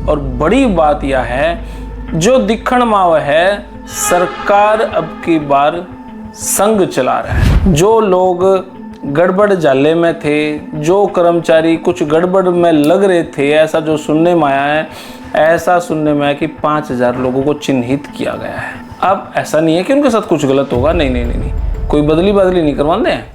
और बड़ी बात यह है जो दिखण माव है, सरकार अब की बार संग चला रहा है। जो लोग गड़बड़ जाले में थे, जो कर्मचारी कुछ गड़बड़ में लग रहे थे, ऐसा जो सुनने में आया है, ऐसा सुनने में आया कि 5000 लोगों को चिन्हित किया गया है। अब ऐसा नहीं है कि उनके साथ कुछ गलत होगा, नहीं, कोई बदली नहीं करवाते हैं,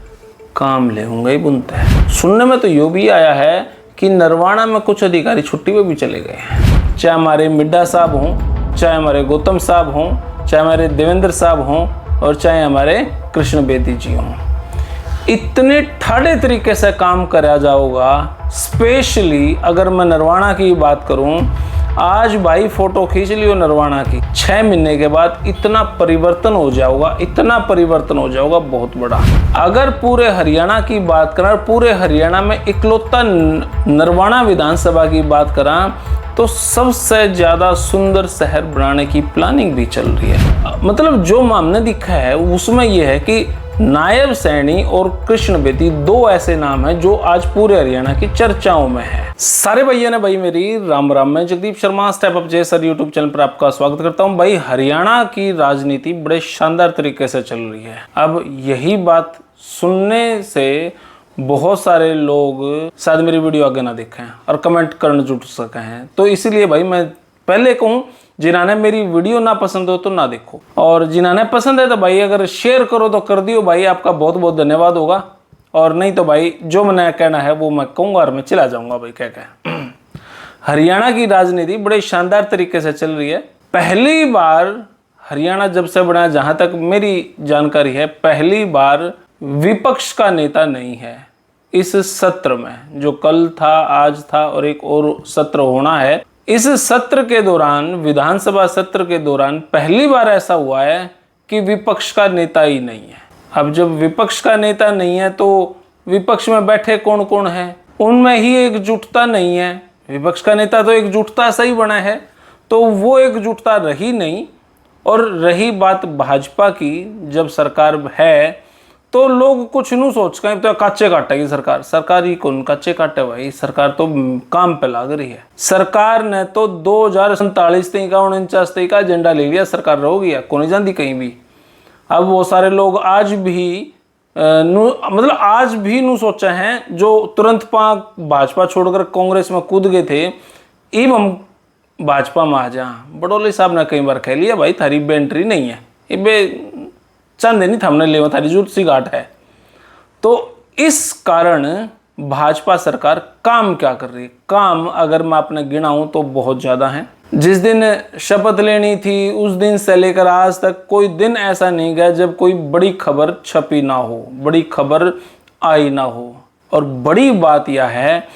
काम ले होंगे ही बुनते हैं। सुनने में तो यो भी आया है कि नरवाना में कुछ अधिकारी छुट्टी पे भी चले गए हैं। चाहे हमारे मिड्डा साहब हों, चाहे हमारे गौतम साहब हों, चाहे हमारे देवेंद्र साहब हों और चाहे हमारे कृष्ण बेदी जी हों, इतने ठाड़े तरीके से काम करा जाओगा। स्पेशली अगर मैं नरवाना की बात करूं, आज भाई फोटो खींच लियो नरवाना की, 6 महीने के बाद इतना परिवर्तन हो जाएगा, इतना परिवर्तन हो जाएगा बहुत बड़ा। अगर पूरे हरियाणा की बात करें, पूरे हरियाणा में इकलौता नरवाना विधानसभा की बात करें, तो सबसे ज़्यादा सुंदर शहर बनाने की प्लानिंग भी चल रही है। मतलब जो हमने दिखा है उसमें यह है कि नायब सैनी और कृष्ण बेदी 2 ऐसे नाम हैं जो आज पूरे हरियाणा की चर्चाओं में है। सारे भैया ने भाई मेरी राम राम। मैं जगदीप शर्मा स्टेप अप जे सर यूट्यूब चैनल पर आपका स्वागत करता हूं। भाई हरियाणा की राजनीति बड़े शानदार तरीके से चल रही है। अब यही बात सुनने से बहुत सारे लोग शायद मेरी वीडियो आगे ना देखें और कमेंट करने जुट सके हैं, तो इसीलिए भाई मैं पहले कहूँ, जिन्होंने मेरी वीडियो ना पसंद हो तो ना देखो, और जिन्होंने पसंद है तो भाई अगर शेयर करो तो कर दियो भाई, आपका बहुत बहुत धन्यवाद होगा। और नहीं तो भाई जो मैंने कहना है वो मैं कहूँगा और मैं चला जाऊँगा भाई कह हरियाणा की राजनीति बड़े शानदार तरीके से चल रही है। पहली बार हरियाणा जब से बना, जहाँ तक मेरी जानकारी है, पहली बार विपक्ष का नेता नहीं है इस सत्र में। जो कल था, आज था और एक और सत्र होना है। इस सत्र के दौरान, विधानसभा सत्र के दौरान पहली बार ऐसा हुआ है कि विपक्ष का नेता ही नहीं है। अब जब विपक्ष का नेता नहीं है तो विपक्ष में बैठे कौन कौन है, उनमें ही एकजुटता नहीं है। विपक्ष का नेता तो एकजुटता से ही बना है, तो वो एकजुटता रही नहीं। और रही बात भाजपा की, जब सरकार है तो लोग कुछ नहीं सोच के तो काचे काटेगी सरकार। सरकार ही कौन काचे काटे भाई, सरकार तो काम पे लग रही है। सरकार ने तो 2047 तक का 49 तक का एजेंडा ले लिया, सरकार रहोगी को नहीं जाती कहीं भी। अब वो सारे लोग आज भी मतलब आज भी नहीं सोचे हैं, जो तुरंत भाजपा छोड़कर कांग्रेस में कूद गए थे, इब हम भाजपा में आ जा। बडोली साहब ने कई बार कह लिया भाई थारी बेंट्री नहीं है, इबे चंद नहीं थमने ले थारी जूत सी घाट है। तो इस कारण भाजपा सरकार काम क्या कर रही है, काम अगर मैं अपने गिनाऊं तो बहुत ज़्यादा है। जिस दिन शपथ लेनी थी उस दिन से लेकर आज तक कोई दिन ऐसा नहीं गया जब कोई बड़ी खबर छपी ना हो, बड़ी खबर आई ना हो। और बड़ी बात यह है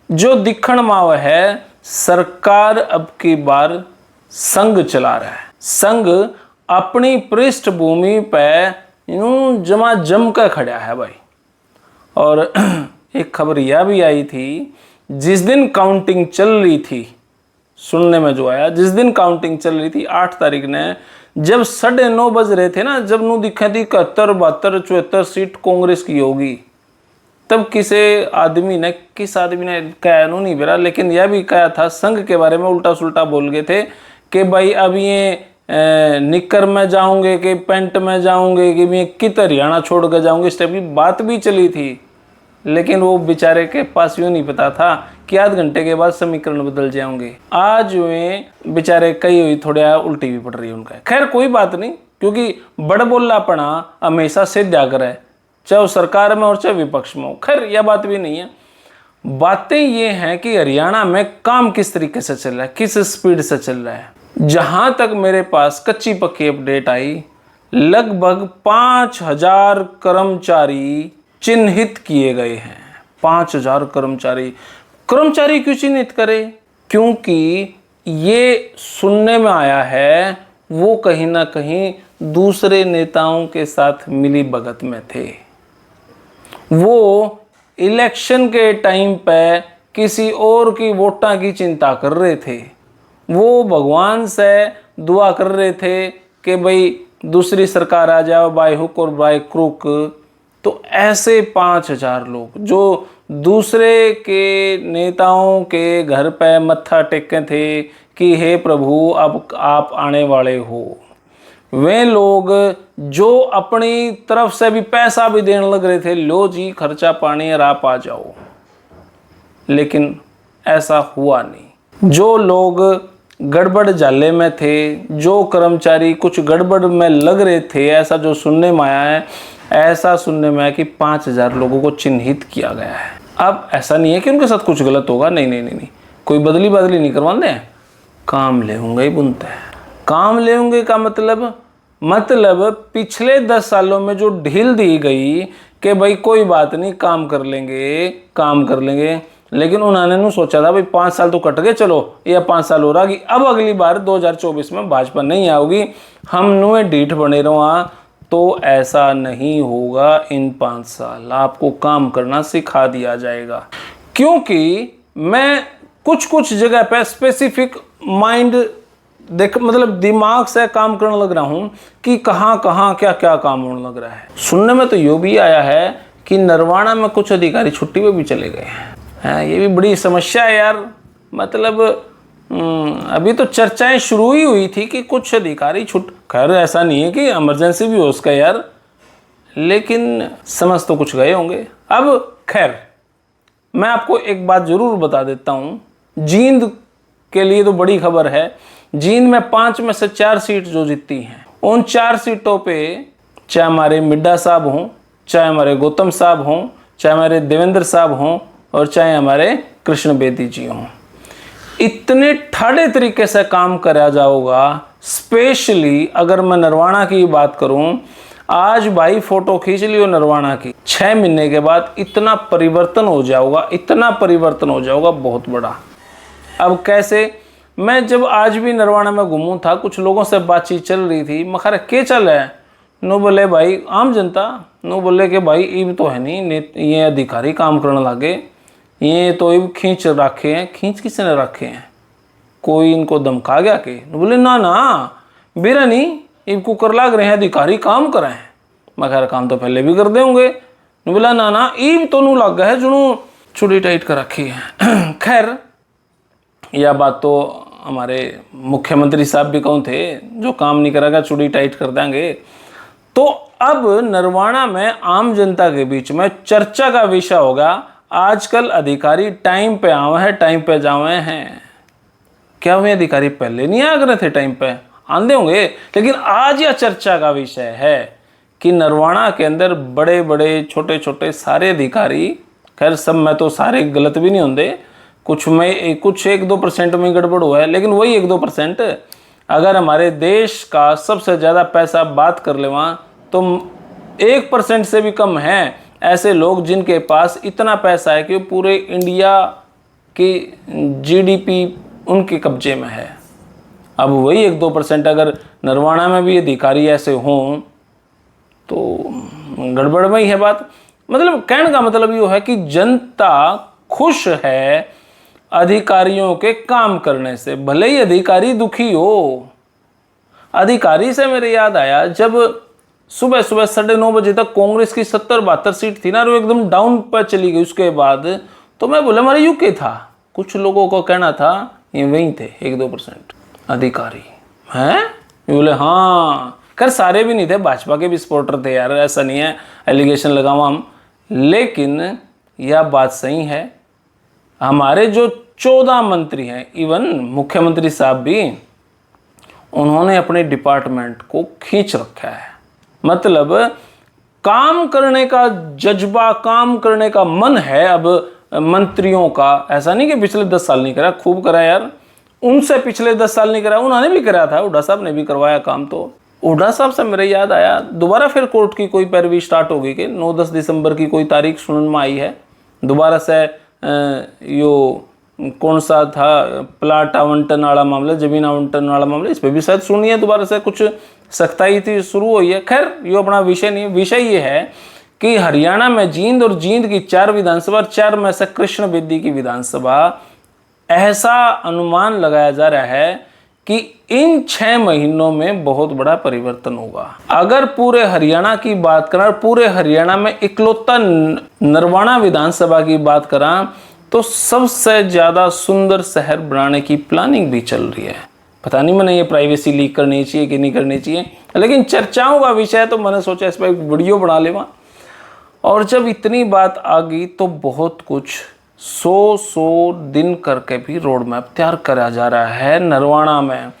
जो दिखण माव है, सरकार अब की बार संग चला रहा है। संग अपनी पृष्ठभूमि पे यूं जमा जम कर खड़ा है भाई। और एक खबर यह भी आई थी, जिस दिन काउंटिंग चल रही थी, सुनने में जो आया, जिस दिन काउंटिंग चल रही थी 8 तारीख ने, जब 9:30 बज रहे थे ना, जब नू दिखा थी 71, 72, 74 सीट कांग्रेस की होगी, तब किस आदमी ने कहा नहीं बेरा, लेकिन यह भी कहा था संघ के बारे में, उल्टा सुल्टा बोल गए थे कि भाई अब ये निक्कर में जाओगे कि पेंट में जाओगे कि मैं कित हरियाणा छोड़ कर जाऊंगे, इस टाइप की बात भी चली थी। लेकिन वो बेचारे के पास यूँ नहीं पता था कि आध घंटे के बाद समीकरण बदल जाएंगे। आज वे बेचारे कई हुई थोड़ा उल्टी भी पड़ रही है उनका। खैर कोई बात नहीं, क्योंकि बड़ बोलापना हमेशा सिद्ध करे, चाहे वो सरकार में और चाहे विपक्ष में हो। खैर यह बात भी नहीं है। बातें ये हैं कि हरियाणा में काम किस तरीके से चल रहा है, किस स्पीड से चल रहा है। जहां तक मेरे पास कच्ची पक्की अपडेट आई, लगभग 5000 कर्मचारी चिन्हित किए गए हैं। 5000 कर्मचारी क्यों चिन्हित करें? क्योंकि ये सुनने में आया है वो कहीं ना कहीं दूसरे नेताओं के साथ मिली भगत में थे। वो इलेक्शन के टाइम पे किसी और की वोटा की चिंता कर रहे थे। वो भगवान से दुआ कर रहे थे कि भाई दूसरी सरकार आ जाए बाय हुक और बाय क्रुक, तो ऐसे 5,000 लोग जो दूसरे के नेताओं के घर पे मत्था टेके थे कि हे प्रभु अब आप आने वाले हो, वे लोग जो अपनी तरफ से भी पैसा भी देने लग रहे थे, लो जी खर्चा पानी और आप आ जाओ, लेकिन ऐसा हुआ नहीं। जो लोग गड़बड़ जाले में थे, जो कर्मचारी कुछ गड़बड़ में लग रहे थे, ऐसा जो सुनने में आया है, ऐसा सुनने में आया कि 5,000 लोगों को चिन्हित किया गया है। अब ऐसा नहीं है कि उनके साथ कुछ गलत होगा, नहीं नहीं नहीं नहीं, कोई बदली नहीं करवाते हैं, काम ले होंगे ही बुनते हैं। काम ले होंगे का मतलब पिछले 10 सालों में जो ढील दी गई कि भाई कोई बात नहीं काम कर लेंगे, लेकिन उन्होंने नहीं सोचा था भाई 5 साल तो कट गए, चलो या 5 साल हो रहा कि अब अगली बार 2024 में भाजपा नहीं आओगी, हम नुए डीठ बने रहो। तो ऐसा नहीं होगा। इन 5 साल आपको काम करना सिखा दिया जाएगा, क्योंकि मैं कुछ जगह पे स्पेसिफिक माइंड दिमाग से काम करने लग रहा हूं कि कहां क्या काम होने लग रहा है। सुनने में तो यो भी आया है कि नरवाना में कुछ अधिकारी छुट्टी पे भी चले गए हैं। ये भी बड़ी समस्या है यार। अभी तो चर्चाएं शुरू ही हुई थी कि कुछ अधिकारी खैर ऐसा नहीं है कि इमरजेंसी भी हो उसका यार, लेकिन समझ तो कुछ गए होंगे। अब खैर मैं आपको एक बात जरूर बता देता हूं, जींद के लिए तो बड़ी खबर है। जींद में 5 में से 4 सीट जो जीतती हैं, उन 4 सीटों पे चाहे हमारे मिड्डा साहब हों, चाहे हमारे गौतम साहब हों, चाहे हमारे देवेंद्र साहब हों और चाहे हमारे कृष्ण बेदी जी हों, इतने ठाड़े तरीके से काम करा जाओगा। स्पेशली अगर मैं नरवाना की बात करूं, आज भाई फोटो खींच लियो नरवाना की, 6 महीने के बाद इतना परिवर्तन हो जाओगा बहुत बड़ा। अब कैसे, मैं जब आज भी नरवाना में घूमूं था, कुछ लोगों से बातचीत चल रही थी, मखर के चल है, नो बोले भाई आम जनता, नो बोले कि भाई इब तो है नहीं, ये अधिकारी काम करने लगे, ये तो इब खींच रखे हैं। खींच किसने रखे हैं, कोई इनको धमका गया के? बोले ना बेरा नहीं, इब कुकर लाग रहे हैं, अधिकारी काम कर रहे हैं। मगर काम तो पहले भी कर दे होंगे। बोला ना इब तो नू लग गया है, जुनू चुड़ी टाइट कर रखी है। खैर यह बात तो हमारे मुख्यमंत्री साहब भी कहूँ थे, जो काम नहीं करेगा चुड़ी टाइट कर देंगे। तो अब नरवाना में आम जनता के बीच में चर्चा का विषय होगा, आजकल अधिकारी टाइम पे आवे हैं, टाइम पे जावे हैं। क्या वे अधिकारी पहले नहीं आ रहे थे टाइम पे? आंदे होंगे, लेकिन आज यह चर्चा का विषय है कि नरवाना के अंदर बड़े बड़े छोटे छोटे सारे अधिकारी, खैर सब में तो सारे गलत भी नहीं होंगे, कुछ 1-2% में गड़बड़ हुआ है, लेकिन वही 1-2% अगर हमारे देश का सबसे ज़्यादा पैसा बात कर ले वहाँ, तो 1% से भी कम हैं ऐसे लोग जिनके पास इतना पैसा है कि पूरे इंडिया की GDP उनके कब्जे में है। अब वही 1-2% अगर नरवाना में भी अधिकारी ऐसे हों तो गड़बड़ में ही है बात। कहने का मतलब ये है कि जनता खुश है अधिकारियों के काम करने से, भले ही अधिकारी दुखी हो। अधिकारी से मेरे याद आया, जब सुबह 9:30 बजे तक कांग्रेस की 70-72 सीट थी ना, वो एकदम डाउन पर चली गई उसके बाद, तो मैं बोला हमारे यूके था, कुछ लोगों को कहना था ये वहीं थे 1-2% अधिकारी हैं। बोले हाँ, खैर सारे भी नहीं थे, भाजपा के भी सपोर्टर थे यार, ऐसा नहीं है एलिगेशन लगावा हम, लेकिन यह बात सही है। हमारे जो 14 मंत्री हैं, इवन मुख्यमंत्री साहब भी, उन्होंने अपने डिपार्टमेंट को खींच रखा है। काम करने का जज्बा, काम करने का मन है अब मंत्रियों का। ऐसा नहीं कि पिछले 10 साल नहीं करा, खूब करा यार, उनसे पिछले 10 साल नहीं करा, उन्होंने भी करा था, हुड्डा साहब ने भी करवाया काम। तो हुड्डा साहब से मेरे याद आया, दोबारा फिर कोर्ट की कोई पैरवी स्टार्ट होगी कि 9-10 दिसंबर की कोई तारीख सुनने में आई है, दोबारा से यो कौन सा था प्लाट आवंटन वाला मामला, जमीन आवंटन वाला मामला, इस पर भी शायद सुनी है, दोबारा से कुछ सख्ताई थी शुरू हुई है। खैर ये अपना विषय नहीं, विषय ये है कि हरियाणा में जींद और जींद की 4 विधानसभा, 4 में से कृष्ण बेदी की विधानसभा, ऐसा अनुमान लगाया जा रहा है कि इन 6 महीनों में बहुत बड़ा परिवर्तन होगा। अगर पूरे हरियाणा की बात करें, पूरे हरियाणा में इकलौता नरवाना विधानसभा की बात करें, तो सबसे ज्यादा सुंदर शहर बनाने की प्लानिंग भी चल रही है। पता नहीं मैंने ये प्राइवेसी लीक करनी चाहिए कि नहीं करनी चाहिए, लेकिन चर्चाओं का विषय है तो मैंने सोचा इस पर एक वीडियो बना लेवा। और जब इतनी बात आ गई तो बहुत कुछ 100 दिन करके भी रोड मैप तैयार करा जा रहा है नरवाना में।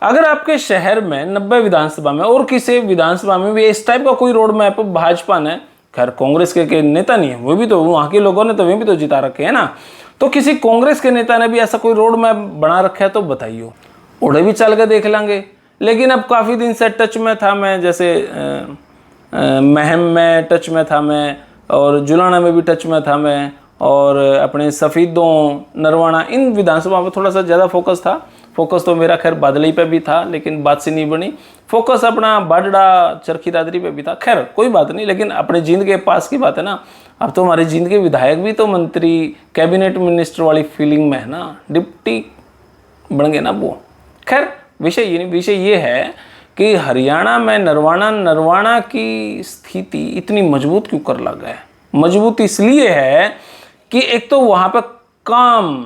अगर आपके शहर में 90 विधानसभा में और किसी विधानसभा में भी इस टाइप का कोई रोड मैप भाजपा ने, खैर कांग्रेस के नेता नहीं है, वो भी तो वहाँ के लोगों ने तो वे भी तो जिता रखे हैं ना, तो किसी कांग्रेस के नेता ने भी ऐसा कोई रोड मैप बना रखा है तो बताइए, उड़े भी चल के देख लेंगे। लेकिन अब काफ़ी दिन से टच में था मैं, जैसे महम में टच में था मैं, और जुलाना में भी टच में था मैं, और अपने सफ़ीदों, नरवाना, इन विधानसभा में थोड़ा सा ज़्यादा फोकस था। फोकस तो मेरा खैर बादली पे भी था, लेकिन बात से नहीं बनी। फोकस अपना बाडड़ा चरखी दादरी पे भी था, खैर कोई बात नहीं। लेकिन अपने जींद के पास की बात है ना, अब तो हमारे जींद के विधायक भी तो मंत्री, कैबिनेट मिनिस्टर वाली फीलिंग में है ना, डिप्टी बन गए ना वो। खैर विषय ये नहीं, विषय ये है कि हरियाणा में नरवाना की स्थिति इतनी मजबूत क्यों कर लगा है। मजबूत इसलिए है कि एक तो वहाँ पर काम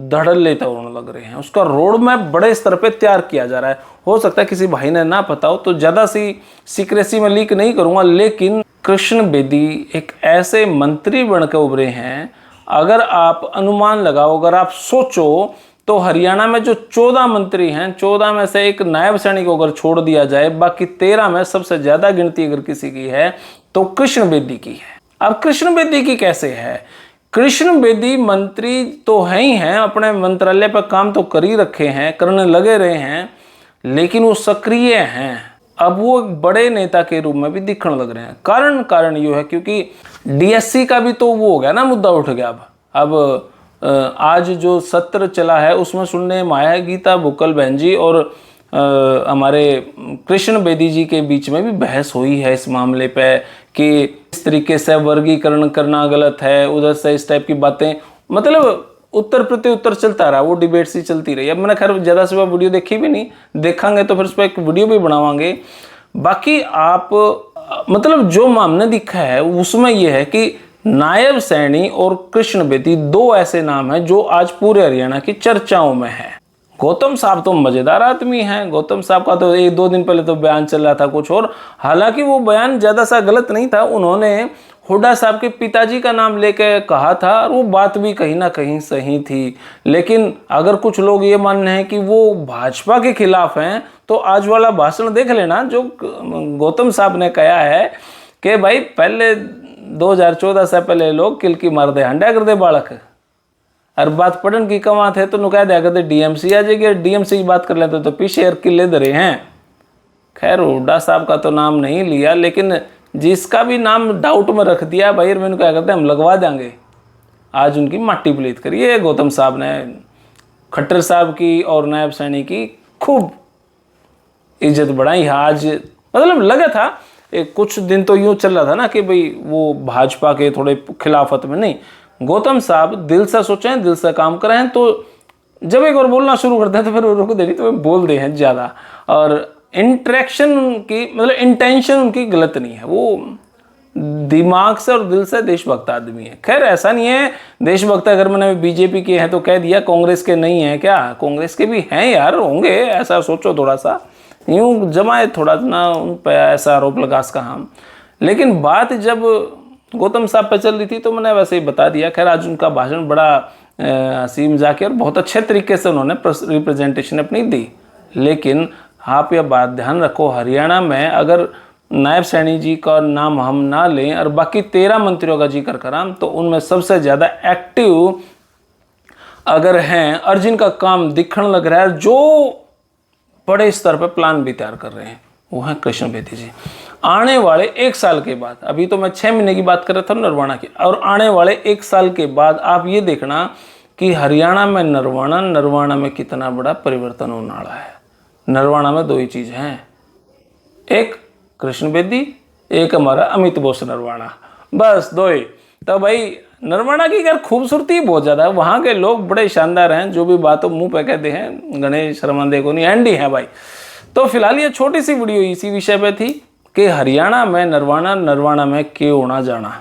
धड़ल्ले लेते होने लग रहे हैं, उसका रोड मैप बड़े स्तर पे तैयार किया जा रहा है। हो सकता है किसी भाई ने ना पता हो, तो ज़्यादा सी सीक्रेसी में लीक नहीं करूँगा, लेकिन कृष्ण बेदी एक ऐसे मंत्री बनकर उभरे हैं, अगर आप अनुमान लगाओ, अगर आप सोचो, तो हरियाणा में जो 14 मंत्री हैं, 14 में से एक नायब सैनिक को अगर छोड़ दिया जाए, बाकी 13 में सबसे ज़्यादा गिनती अगर किसी की है तो कृष्ण बेदी की है। अब कृष्ण बेदी की कैसे है? कृष्ण बेदी मंत्री तो है ही हैं, अपने मंत्रालय पर काम तो कर ही रखे हैं, करने लगे रहे हैं, लेकिन वो सक्रिय हैं। अब वो एक बड़े नेता के रूप में भी दिखने लग रहे हैं। कारण ये है क्योंकि डीएससी का भी तो वो हो गया ना, मुद्दा उठ गया। अब आज जो सत्र चला है उसमें सुनने में आया है गीता बुक्कल बहन जी और हमारे कृष्ण बेदी जी के बीच में भी बहस हुई है इस मामले पे कि इस तरीके से वर्गीकरण करना गलत है, उधर से इस टाइप की बातें, मतलब उत्तर प्रति उत्तर चलता रहा, वो डिबेट सी चलती रही। अब मैंने खैर ज़्यादा से वीडियो देखी भी नहीं, देखेंगे तो फिर उस पर एक वीडियो भी बनावांगे। बाकी आप मतलब जो मामला दिखा है उसमें यह है कि नायब सैनी और कृष्ण बेदी 2 ऐसे नाम हैं जो आज पूरे हरियाणा की चर्चाओं में है। गौतम साहब तो मजेदार आदमी हैं। गौतम साहब का तो 1-2 दिन पहले तो बयान चल रहा था कुछ और, हालांकि वो बयान ज्यादा सा गलत नहीं था। उन्होंने हुड्डा साहब के पिताजी का नाम लेके कहा था और वो बात भी कहीं ना कहीं सही थी। लेकिन अगर कुछ लोग ये मान रहे हैं कि वो भाजपा के खिलाफ हैं, तो आज वाला भाषण देख लेना जो गौतम साहब ने कहा है कि भाई पहले 2014 से पहले लोग किलकी मार दे, हंडा कर दे बालक, और बात पढ़न की कमा थे तो नुका दिया करते डीएमसी आ जाएगी, डीएमसी की बात कर लेते तो पीछे यार किले धरे हैं। खैर हुड्डा साहब का तो नाम नहीं लिया, लेकिन जिसका भी नाम डाउट में रख दिया भाई मैंने क्या करते हम लगवा देंगे। आज उनकी माटी पलीत करिए गौतम साहब ने, खट्टर साहब की और नायब सैनी की खूब इज्जत बढ़ाई। आज मतलब लगा था कुछ दिन तो यूँ चल रहा था ना कि भाई वो भाजपा के थोड़े खिलाफत में, नहीं, गौतम साहब दिल से सोचें, दिल से काम करें, तो जब एक बार बोलना शुरू करते हैं तो फिर रुक देनी तो बोल दे हैं ज़्यादा। और इंटरेक्शन उनकी मतलब इंटेंशन उनकी गलत नहीं है, वो दिमाग से और दिल से देशभक्त आदमी है। खैर ऐसा नहीं है देशभक्त अगर मैंने बीजेपी के हैं तो कह दिया कांग्रेस के नहीं है क्या, कांग्रेस के भी हैं यार, होंगे, ऐसा सोचो थोड़ा सा, यूँ जमाए थोड़ा ना उन पर ऐसा आरोप लगा सका हम। लेकिन बात जब गौतम साहब पे चल रही थी तो मैंने वैसे ही बता दिया। खैर आज उनका भाषण बड़ा हंसी मजाक और बहुत अच्छे तरीके से उन्होंने रिप्रेजेंटेशन अपनी दी। लेकिन आप यह बात ध्यान रखो, हरियाणा में अगर नायब सैनी जी का नाम हम ना लें और बाकी 13 मंत्रियों का जिक्र करां, तो उनमें सबसे ज़्यादा एक्टिव अगर हैं और जिनका काम दिखने लग रहा है, जो बड़े स्तर पर प्लान भी तैयार कर रहे हैं, वो हैं कृष्ण बेदी जी। आने वाले 1 साल के बाद, अभी तो मैं 6 महीने की बात कर रहा था नरवाना की, और आने वाले 1 साल के बाद आप ये देखना कि हरियाणा में नरवाना में कितना बड़ा परिवर्तन होने वाला है। नरवाना में 2 ही चीज़ हैं, एक कृष्ण बेदी, एक हमारा अमित बोस नरवाना, बस 2 ही। तो भाई नरवाना की यार खूबसूरती बहुत ज़्यादा है, वहाँ के लोग बड़े शानदार हैं, जो भी बातों मुंह पे कहते हैं गणेश शर्मा को नहीं एंडी है भाई। तो फिलहाल ये छोटी सी वीडियो इसी विषय पे थी कि हरियाणा में नरवाना में क्यों होना जाना।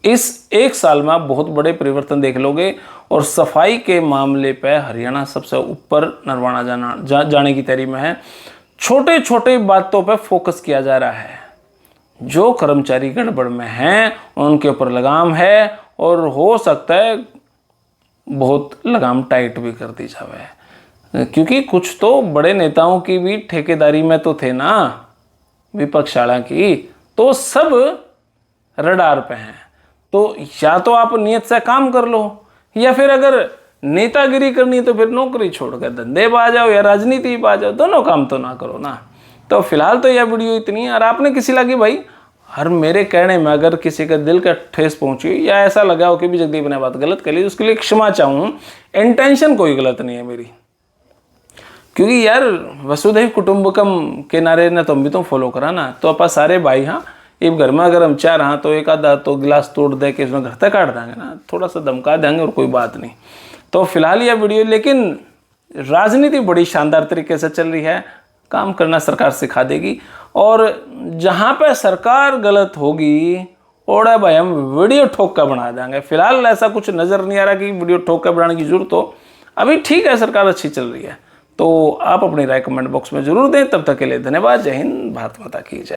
इस एक साल में आप बहुत बड़े परिवर्तन देख लोगे और सफाई के मामले पे हरियाणा सबसे ऊपर नरवाना जाने की तैयारी में है। छोटे छोटे बातों पे फोकस किया जा रहा है, जो कर्मचारी गड़बड़ में हैं उनके ऊपर लगाम है और हो सकता है बहुत लगाम टाइट भी कर दी जावे, क्योंकि कुछ तो बड़े नेताओं की भी ठेकेदारी में तो थे ना, विपक्ष वाला की, तो सब रडार पे हैं। तो या तो आप नियत से काम कर लो, या फिर अगर नेतागिरी करनी तो फिर नौकरी छोड़कर धंधे पे आ जाओ या राजनीति पे आ जाओ, दोनों काम तो ना करो ना। तो फिलहाल तो यह वीडियो इतनी है। और आपने किसी लगी भाई, हर मेरे कहने में अगर किसी का दिल का ठेस पहुंची या ऐसा लगा हो कि भी जगदीप ने बात गलत कर ली, उसके लिए क्षमा चाहूँ। इंटेंशन कोई गलत नहीं है मेरी, क्योंकि यार वसुधैव कुटुंबकम के नारे ने तुम भी तो फॉलो करा ना। तो अपन सारे भाई, हाँ एक घर में अगर हम चार हाँ तो एक आधा तो गिलास तोड़ दे के उसमें घर तक काट देंगे ना, थोड़ा सा धमका देंगे और कोई बात नहीं। तो फिलहाल यह वीडियो, लेकिन राजनीति बड़ी शानदार तरीके से चल रही है, काम करना सरकार सिखा देगी। और जहाँ पे सरकार गलत होगी ओड़ा भाई हम वीडियो ठोक कर बना देंगे। फिलहाल ऐसा कुछ नज़र नहीं आ रहा कि वीडियो ठोक कर बनाने की जरूरत हो, अभी ठीक है, सरकार अच्छी चल रही है। तो आप अपनी राय कमेंट बॉक्स में जरूर दें। तब तक के लिए धन्यवाद। जय हिंद, भारत माता की जय।